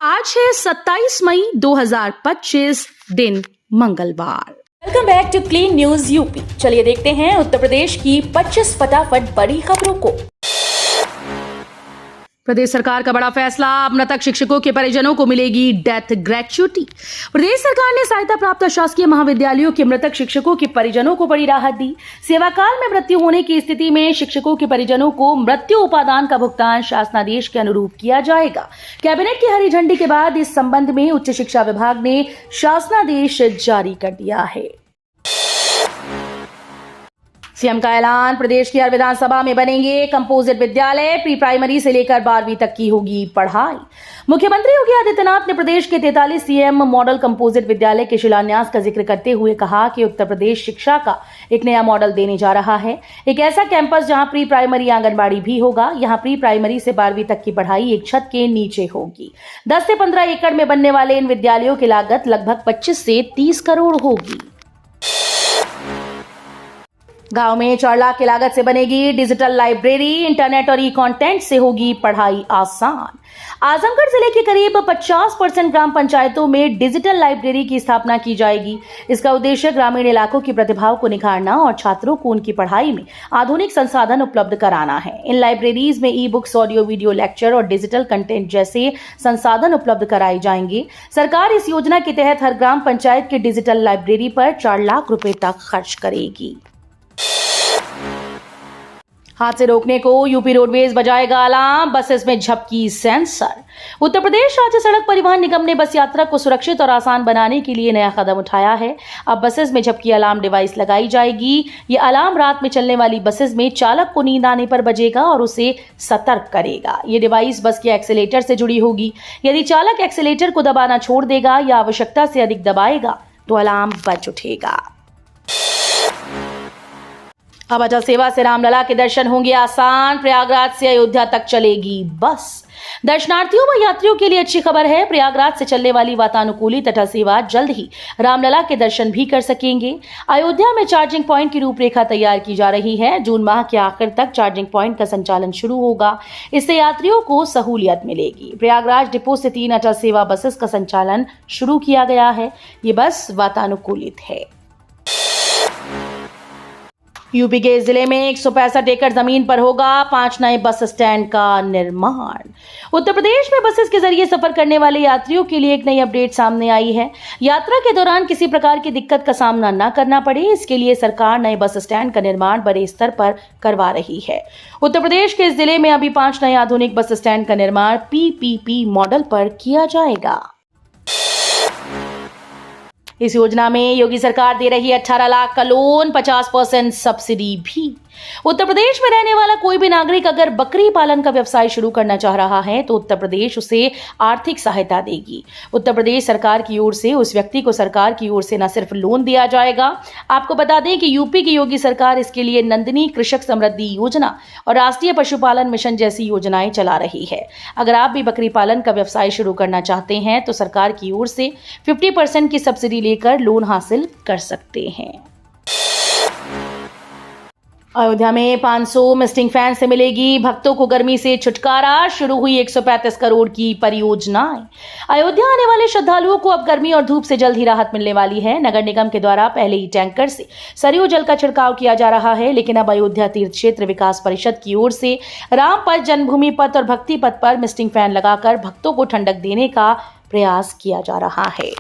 आज है 27 मई 2025 दिन मंगलवार। Welcome back to clean news UP. चलिए देखते हैं उत्तर प्रदेश की 25 फटाफट बड़ी खबरों को। प्रदेश सरकार का बड़ा फैसला, मृतक शिक्षकों के परिजनों को मिलेगी डेथ ग्रेच्युटी। प्रदेश सरकार ने सहायता प्राप्त शासकीय महाविद्यालयों के मृतक शिक्षकों के परिजनों को बड़ी राहत दी। सेवाकाल में मृत्यु होने की स्थिति में शिक्षकों के परिजनों को मृत्यु उपादान का भुगतान शासनादेश के अनुरूप किया जाएगा। कैबिनेट की हरी झंडी के बाद इस संबंध में उच्च शिक्षा विभाग ने शासनादेश जारी कर दिया है। सीएम का ऐलान, प्रदेश की हर विधानसभा में बनेंगे कंपोजिट विद्यालय, प्री प्राइमरी से लेकर 12वीं तक की होगी पढ़ाई। मुख्यमंत्री योगी आदित्यनाथ ने प्रदेश के 43 सीएम मॉडल कंपोजिट विद्यालय के शिलान्यास का जिक्र करते हुए कहा कि उत्तर प्रदेश शिक्षा का एक नया मॉडल देने जा रहा है। एक ऐसा कैंपस जहां प्री प्राइमरी आंगनबाड़ी भी होगा। यहां प्री प्राइमरी से 12वीं तक की पढ़ाई एक छत के नीचे होगी। 10 से 15 एकड़ में बनने वाले इन विद्यालयों की लागत लगभग 25 से 30 करोड़ होगी। गांव में 4 लाख की लागत से बनेगी डिजिटल लाइब्रेरी, इंटरनेट और ई कंटेंट से होगी पढ़ाई आसान। आजमगढ़ जिले के करीब 50% ग्राम पंचायतों में डिजिटल लाइब्रेरी की स्थापना की जाएगी। इसका उद्देश्य ग्रामीण इलाकों की प्रतिभाओं को निखारना और छात्रों को उनकी पढ़ाई में आधुनिक संसाधन उपलब्ध कराना है। इन लाइब्रेरीज में e books, audio video lecture और डिजिटल कंटेंट जैसे संसाधन उपलब्ध कराए जाएंगे। सरकार इस योजना के तहत हर ग्राम पंचायत की डिजिटल लाइब्रेरी पर 4 लाख रुपए तक खर्च करेगी। हादसे रोकने को यूपी रोडवेज बजाएगा अलार्म, बसेस में झपकी सेंसर। उत्तर प्रदेश राज्य सड़क परिवहन निगम ने बस यात्रा को सुरक्षित और आसान बनाने के लिए नया कदम उठाया है। अब बसेस में झपकी अलार्म डिवाइस लगाई जाएगी। ये अलार्म रात में चलने वाली बसेस में चालक को नींद आने पर बजेगा और उसे सतर्क करेगा। ये डिवाइस बस के एक्सीलेटर से जुड़ी होगी। यदि चालक एक्सीलेटर को दबाना छोड़ देगा या आवश्यकता से अधिक दबाएगा तो अलार्म बज उठेगा। अब अटल सेवा से रामलला के दर्शन होंगे आसान। प्रयागराज से अयोध्या तक चलेगी बस। दर्शनार्थियों व यात्रियों के लिए अच्छी खबर है। प्रयागराज से चलने वाली वातानुकूलित अटल सेवा जल्द ही रामलला के दर्शन भी कर सकेंगे। अयोध्या में चार्जिंग पॉइंट की रूपरेखा तैयार की जा रही है। जून माह के आखिर तक चार्जिंग पॉइंट का संचालन शुरू होगा। इससे यात्रियों को सहूलियत मिलेगी। प्रयागराज डिपो से 3 अटल सेवा बसेस का संचालन शुरू किया गया है। ये बस वातानुकूलित है। यूपी के जिले में 165 एकड़ जमीन पर होगा 5 नए बस स्टैंड का निर्माण। उत्तर प्रदेश में बसेस के जरिए सफर करने वाले यात्रियों के लिए एक नई अपडेट सामने आई है। यात्रा के दौरान किसी प्रकार की दिक्कत का सामना न करना पड़े, इसके लिए सरकार नए बस स्टैंड का निर्माण बड़े स्तर पर करवा रही है। उत्तर प्रदेश के इस जिले में अभी 5 नए आधुनिक बस स्टैंड का निर्माण PPP मॉडल पर किया जाएगा। इस योजना में योगी सरकार दे रही है 18 लाख का लोन, 50% सब्सिडी भी। उत्तर प्रदेश में रहने वाला कोई भी नागरिक अगर बकरी पालन का व्यवसाय शुरू करना चाह रहा है तो उत्तर प्रदेश उसे आर्थिक सहायता देगी। उत्तर प्रदेश सरकार की ओर से उस व्यक्ति को सरकार की ओर से न सिर्फ लोन दिया जाएगा। आपको बता दें कि यूपी की योगी सरकार इसके लिए नंदिनी कृषक समृद्धि योजना और राष्ट्रीय पशुपालन मिशन जैसी योजनाएं चला रही है। अगर आप भी बकरी पालन का व्यवसाय शुरू करना चाहते हैं तो सरकार की ओर से 50% की सब्सिडी लेकर लोन हासिल कर सकते हैं। अयोध्या में 500 मिस्टिंग फैन से मिलेगी भक्तों को गर्मी से छुटकारा। शुरू हुई 135 करोड़ की परियोजनाएं। अयोध्या आने वाले श्रद्धालुओं को अब गर्मी और धूप से जल्द ही राहत मिलने वाली है। नगर निगम के द्वारा पहले ही टैंकर से सरयू जल का छिड़काव किया जा रहा है, लेकिन अब अयोध्या तीर्थ क्षेत्र विकास परिषद की ओर से राम पथ, जन्मभूमि पथ और भक्ति पथ पर मिस्टिंग फैन लगाकर भक्तों को ठंडक देने का प्रयास किया जा रहा है।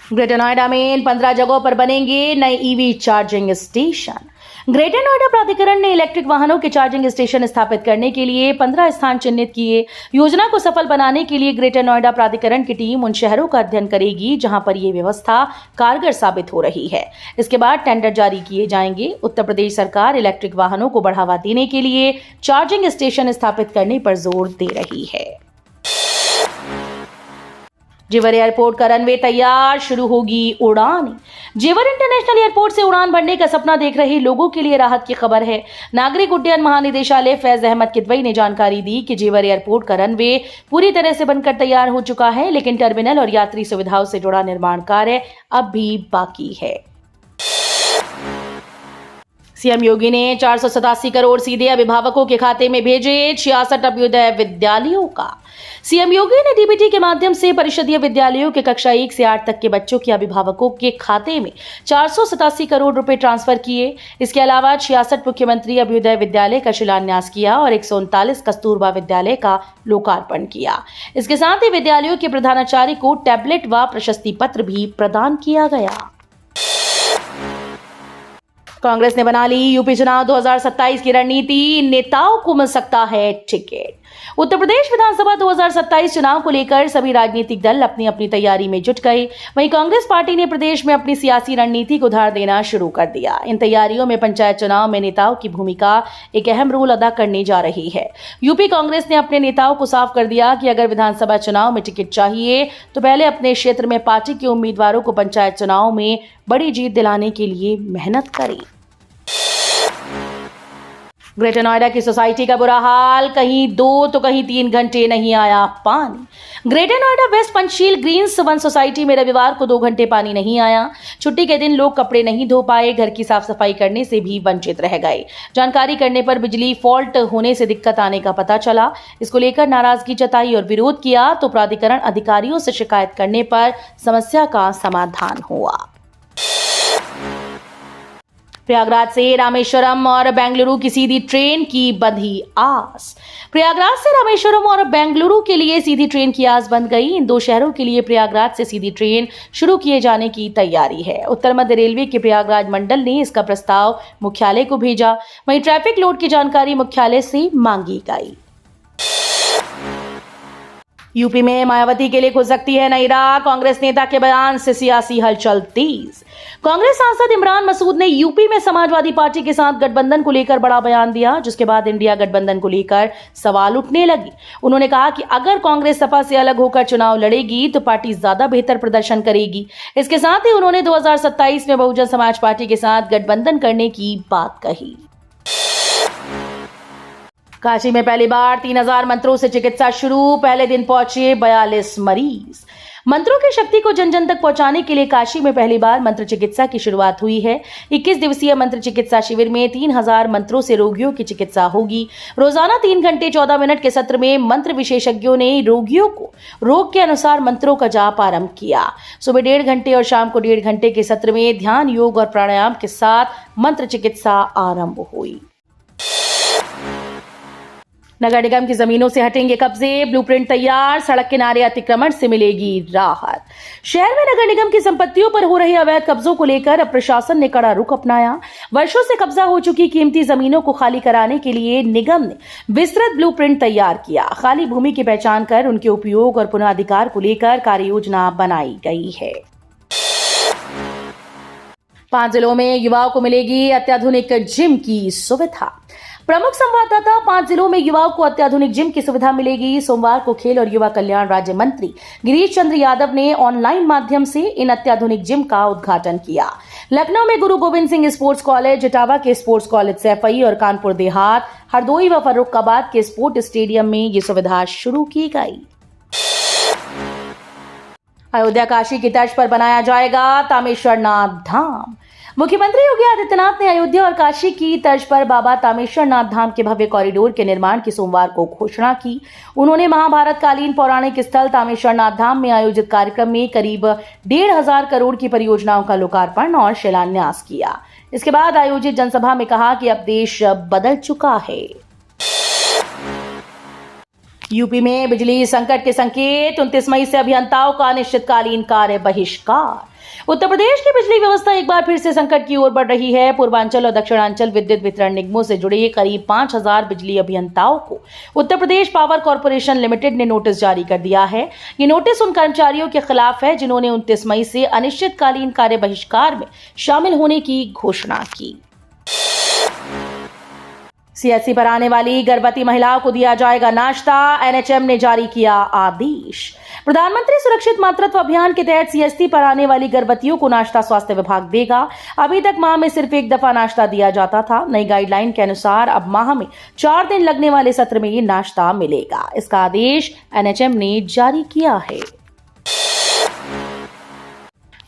ग्रेटर नोएडा में इन 15 जगहों पर बनेंगे नए EV charging station. Greater Noida प्राधिकरण ने इलेक्ट्रिक वाहनों के चार्जिंग स्टेशन स्थापित करने के लिए 15 स्थान चिन्हित किए। योजना को सफल बनाने के लिए ग्रेटर नोएडा प्राधिकरण की टीम उन शहरों का अध्ययन करेगी जहां पर यह व्यवस्था कारगर साबित हो रही है। इसके बाद टेंडर जारी किए जाएंगे। उत्तर प्रदेश सरकार इलेक्ट्रिक वाहनों को बढ़ावा देने के लिए चार्जिंग स्टेशन स्थापित करने पर जोर दे रही है। जेवर एयरपोर्ट का रनवे तैयार, शुरू होगी उड़ान। जेवर इंटरनेशनल एयरपोर्ट से उड़ान भरने का सपना देख रहे लोगों के लिए राहत की खबर है। नागरिक उड्डयन महानिदेशालय फैज अहमद किदवई ने जानकारी दी कि जेवर एयरपोर्ट का रनवे पूरी तरह से बनकर तैयार हो चुका है, लेकिन टर्मिनल और यात्री सुविधाओं से जुड़ा निर्माण कार्य अब भी बाकी है। सीएम योगी ने 487 करोड़ सीधे अभिभावकों के खाते में भेजे 66 अभ्युदय विद्यालयों का। सीएम योगी ने डीबीटी के माध्यम से परिषदीय विद्यालयों के कक्षा 1 से 8 तक के बच्चों के अभिभावकों के खाते में 487 करोड़ रुपए ट्रांसफर किए। इसके अलावा 66 मुख्यमंत्री अभ्युदय विद्यालय का शिलान्यास किया और 139 कस्तूरबा विद्यालय का लोकार्पण किया। इसके साथ ही विद्यालयों के प्रधानाचार्य को टैबलेट व प्रशस्ति पत्र भी प्रदान किया गया। कांग्रेस ने बना ली यूपी चुनाव 2027 की रणनीति, नेताओं को मिल सकता है टिकट। उत्तर प्रदेश विधानसभा 2027 चुनाव को लेकर सभी राजनीतिक दल अपनी अपनी तैयारी में जुट गए। वहीं कांग्रेस पार्टी ने प्रदेश में अपनी सियासी रणनीति को धार देना शुरू कर दिया। इन तैयारियों में पंचायत चुनाव में नेताओं की भूमिका एक अहम रोल अदा करने जा रही है। यूपी कांग्रेस ने अपने नेताओं को साफ कर दिया कि अगर विधानसभा चुनाव में टिकट चाहिए तो पहले अपने क्षेत्र में पार्टी के उम्मीदवारों को पंचायत चुनाव में बड़ी जीत दिलाने के लिए मेहनत करें। ग्रेटर नोएडा की सोसाइटी का बुरा हाल, कहीं 2 तो कहीं 3 घंटे नहीं आया पानी। Greater Noida west Panchsheel greens one society में रविवार को 2 घंटे पानी नहीं आया। छुट्टी के दिन लोग कपड़े नहीं धो पाए, घर की साफ सफाई करने से भी वंचित रह गए। जानकारी करने पर बिजली फॉल्ट होने से दिक्कत आने का पता चला। इसको लेकर नाराजगी जताई और विरोध किया तो प्राधिकरण अधिकारियों से शिकायत करने पर समस्या का समाधान हुआ। प्रयागराज से रामेश्वरम और बेंगलुरु की सीधी ट्रेन की बंधी आस। प्रयागराज से रामेश्वरम और बेंगलुरु के लिए सीधी ट्रेन की आस बंध गई। इन 2 शहरों के लिए प्रयागराज से सीधी ट्रेन शुरू किए जाने की तैयारी है। उत्तर मध्य रेलवे के प्रयागराज मंडल ने इसका प्रस्ताव मुख्यालय को भेजा। वहीं ट्रैफिक लोड की जानकारी मुख्यालय से मांगी गई। यूपी में मायावती के लिए खुल सकती है नई राह, कांग्रेस नेता के बयान से सियासी हलचल तेज। कांग्रेस सांसद इमरान मसूद ने यूपी में समाजवादी पार्टी के साथ गठबंधन को लेकर बड़ा बयान दिया, जिसके बाद इंडिया गठबंधन को लेकर सवाल उठने लगे। उन्होंने कहा कि अगर कांग्रेस सपा से अलग होकर चुनाव लड़ेगी तो पार्टी ज्यादा बेहतर प्रदर्शन करेगी। इसके साथ ही उन्होंने 2027 में बहुजन समाज पार्टी के साथ गठबंधन करने की बात कही। काशी में पहली बार 3000 मंत्रों से चिकित्सा शुरू, पहले दिन पहुंचे 42 मरीज। मंत्रों की शक्ति को जन जन तक पहुंचाने के लिए काशी में पहली बार मंत्र चिकित्सा की शुरुआत हुई है। 21 दिवसीय मंत्र चिकित्सा शिविर में 3000 मंत्रों से रोगियों की चिकित्सा होगी। रोजाना 3 घंटे 14 मिनट के सत्र में मंत्र विशेषज्ञों ने रोगियों को रोग के अनुसार मंत्रों का जाप आरंभ किया। सुबह 1.5 घंटे और शाम को 1.5 घंटे के सत्र में ध्यान, योग और प्राणायाम के साथ मंत्र चिकित्सा आरंभ हुई। नगर निगम की जमीनों से हटेंगे कब्जे, ब्लूप्रिंट तैयार, सड़क किनारे अतिक्रमण से मिलेगी राहत। शहर में नगर निगम की संपत्तियों पर हो रहे अवैध कब्जों को लेकर अब प्रशासन ने कड़ा रुख अपनाया। वर्षों से कब्जा हो चुकी कीमती जमीनों को खाली कराने के लिए निगम ने विस्तृत ब्लूप्रिंट तैयार किया। खाली भूमि की पहचान कर उनके उपयोग और पुनः अधिकार को लेकर कार्य योजना बनाई गई है। 5 जिलों में युवाओं को मिलेगी अत्याधुनिक जिम की सुविधा। प्रमुख संवाददाता 5 जिलों में युवाओं को अत्याधुनिक जिम की सुविधा मिलेगी। सोमवार को खेल और युवा कल्याण राज्य मंत्री गिरीश चंद्र यादव ने ऑनलाइन माध्यम से इन अत्याधुनिक जिम का उद्घाटन किया। लखनऊ में गुरु गोविंद सिंह स्पोर्ट्स कॉलेज, इटावा के स्पोर्ट्स कॉलेज सैफई और कानपुर देहात, हरदोई व फर्रुखाबाद के स्पोर्ट स्टेडियम में ये सुविधा शुरू की गई। अयोध्या काशी की तर्ज पर बनाया जाएगा तामेश्वरनाथ धाम। मुख्यमंत्री योगी आदित्यनाथ ने अयोध्या और काशी की तर्ज पर बाबा तामेश्वरनाथ धाम के भव्य कॉरिडोर के निर्माण की सोमवार को घोषणा की। उन्होंने महाभारत कालीन पौराणिक स्थल तामेश्वरनाथ धाम में आयोजित कार्यक्रम में करीब 1,500 करोड़ की परियोजनाओं का लोकार्पण और शिलान्यास किया। इसके बाद आयोजित जनसभा में कहा कि अब देश बदल चुका है। यूपी में बिजली संकट के संकेत, 29 मई से अभियंताओं का अनिश्चितकालीन कार्य बहिष्कार। उत्तर प्रदेश की बिजली व्यवस्था एक बार फिर से संकट की ओर बढ़ रही है। पूर्वांचल और दक्षिणांचल विद्युत वितरण निगमों से जुड़े करीब 5000 बिजली अभियंताओं को Uttar Pradesh power corporation limited ने नोटिस जारी कर दिया है। ये नोटिस उन कर्मचारियों के खिलाफ है जिन्होंने 29 मई से अनिश्चितकालीन कार्य बहिष्कार में शामिल होने की घोषणा की। सीएससी पर आने वाली गर्भवती महिलाओं को दिया जाएगा नाश्ता, एनएचएम ने जारी किया आदेश। प्रधानमंत्री सुरक्षित मातृत्व अभियान के तहत सीएससी पर आने वाली गर्भवतियों को नाश्ता स्वास्थ्य विभाग देगा। अभी तक माह में सिर्फ 1 दफा नाश्ता दिया जाता था। नई गाइडलाइन के अनुसार अब माह में 4 दिन लगने वाले सत्र में ये नाश्ता मिलेगा। इसका आदेश एनएचएम ने जारी किया है।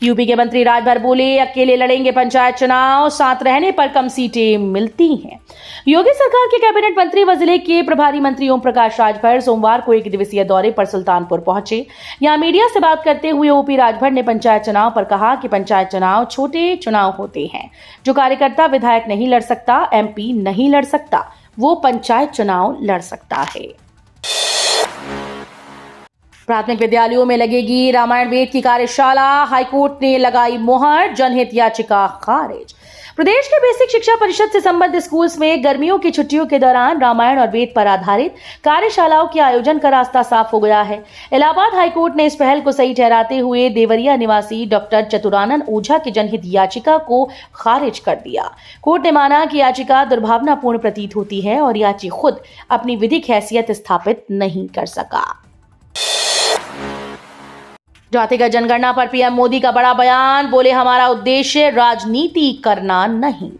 यूपी के मंत्री राजभर बोले, अकेले लड़ेंगे पंचायत चुनाव, साथ रहने पर कम सीटें मिलती हैं। योगी सरकार के कैबिनेट मंत्री व जिले के प्रभारी मंत्री ओम प्रकाश राजभर सोमवार को 1 दिवसीय दौरे पर सुल्तानपुर पहुंचे। यहां मीडिया से बात करते हुए ओपी राजभर ने पंचायत चुनाव पर कहा कि पंचायत चुनाव छोटे चुनाव होते हैं। जो कार्यकर्ता विधायक नहीं लड़ सकता, MP नहीं लड़ सकता, वो पंचायत चुनाव लड़ सकता है। प्राथमिक विद्यालयों में लगेगी रामायण वेद की कार्यशाला, हाईकोर्ट ने लगाई मोहर, जनहित याचिका खारिज। प्रदेश के बेसिक शिक्षा परिषद से संबद्ध स्कूल्स में गर्मियों की छुट्टियों के दौरान रामायण और वेद पर आधारित कार्यशालाओं के आयोजन का रास्ता साफ हो गया है। इलाहाबाद हाईकोर्ट ने इस पहल को सही ठहराते हुए देवरिया निवासी डॉक्टर चतुरानंद ओझा की जनहित याचिका को खारिज कर दिया। कोर्ट ने माना कि याचिका दुर्भावनापूर्ण प्रतीत होती है और याची खुद अपनी विधिक हैसियत स्थापित नहीं कर सका। जातिगत जनगणना पर पीएम मोदी का बड़ा बयान, बोले हमारा उद्देश्य राजनीति करना नहीं।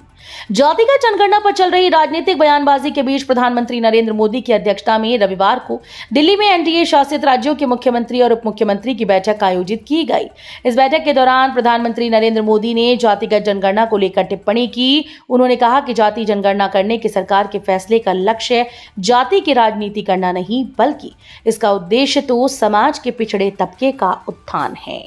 जातिगत जनगणना पर चल रही राजनीतिक बयानबाजी के बीच प्रधानमंत्री नरेंद्र मोदी की अध्यक्षता में रविवार को दिल्ली में एनडीए शासित राज्यों के मुख्यमंत्री और उप मुख्यमंत्री की बैठक आयोजित की गई। इस बैठक के दौरान प्रधानमंत्री नरेंद्र मोदी ने जातिगत जनगणना को लेकर टिप्पणी की। उन्होंने कहा कि जाति जनगणना करने के सरकार के फैसले का लक्ष्य जाति की राजनीति करना नहीं, बल्कि इसका उद्देश्य तो समाज के पिछड़े तबके का उत्थान है।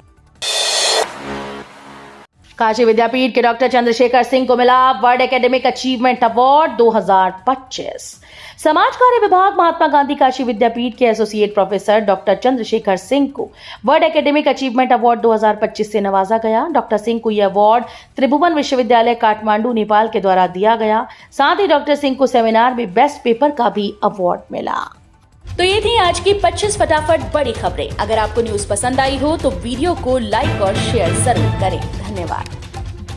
काशी विद्यापीठ के डॉक्टर चंद्रशेखर सिंह को मिला वर्ल्ड एकेडमिक अचीवमेंट अवार्ड 2025। समाज कार्य विभाग महात्मा गांधी काशी विद्यापीठ के associate professor doctor Chandrashekhar Singh को वर्ल्ड एकेडमिक अचीवमेंट अवार्ड 2025 से नवाजा गया। डॉक्टर सिंह को यह अवार्ड त्रिभुवन विश्वविद्यालय काठमांडू नेपाल के द्वारा दिया गया। साथ ही डॉक्टर सिंह को सेमिनार में बेस्ट पेपर का भी अवार्ड मिला। तो ये थी आज की 25 फटाफट बड़ी खबरें। अगर आपको न्यूज पसंद आई हो तो वीडियो को लाइक और शेयर जरूर करें। धन्यवाद।